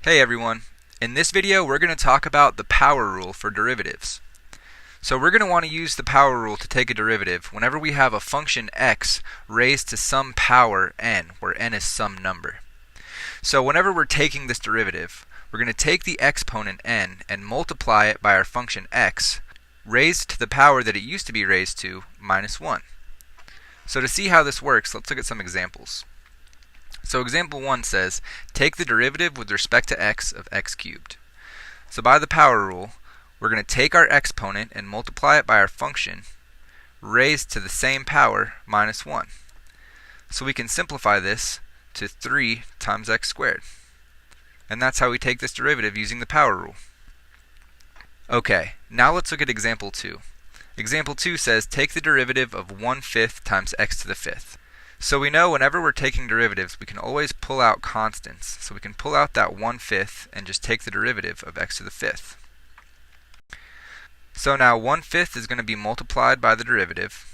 Hey everyone, in this video we're going to talk about the power rule for derivatives. So we're going to want to use the power rule to take a derivative whenever we have a function x raised to some power n, where n is some number. So whenever we're taking this derivative, we're going to take the exponent n and multiply it by our function x raised to the power that it used to be raised to, minus 1. So to see how this works, let's look at some examples. So example 1 says, take the derivative with respect to x of x cubed. So by the power rule, we're going to take our exponent and multiply it by our function raised to the same power, minus 1. So we can simplify this to 3 times x squared. And that's how we take this derivative using the power rule. Okay, now let's look at example 2. Example 2 says, take the derivative of 1/5 times x to the 5th. So we know whenever we're taking derivatives, we can always pull out constants. So we can pull out that 1/5 and just take the derivative of x to the 5th. So now 1/5 is going to be multiplied by the derivative.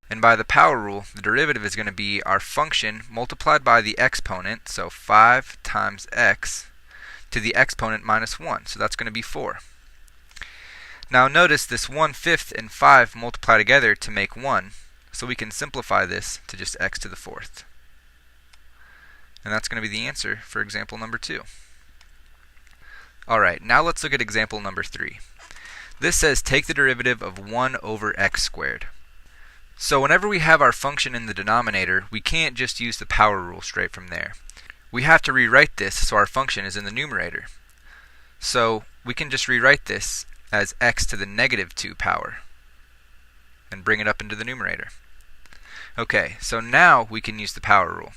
And by the power rule, the derivative is going to be our function multiplied by the exponent, so 5 times x to the exponent minus 1. So that's going to be 4. Now notice this 1/5 and 5 multiply together to make 1. So we can simplify this to just x to the 4th. And that's going to be the answer for example number 2. Alright, now let's look at example number 3. This says take the derivative of 1 over x squared. So whenever we have our function in the denominator, we can't just use the power rule straight from there. We have to rewrite this so our function is in the numerator. So we can just rewrite this as x to the negative 2 power and bring it up into the numerator. Okay, so now we can use the power rule.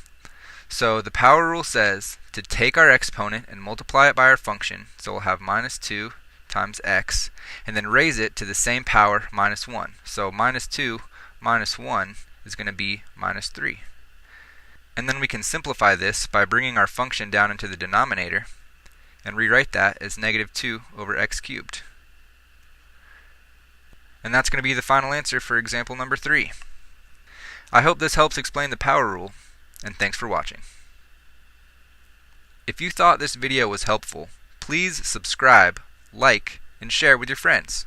So the power rule says to take our exponent and multiply it by our function, so we'll have minus 2 times x, and then raise it to the same power, minus 1. So minus 2 minus 1 is going to be minus 3. And then we can simplify this by bringing our function down into the denominator and rewrite that as negative 2 over x cubed. And that's going to be the final answer for example number 3. I hope this helps explain the power rule, and thanks for watching. If you thought this video was helpful, please subscribe, like, and share with your friends.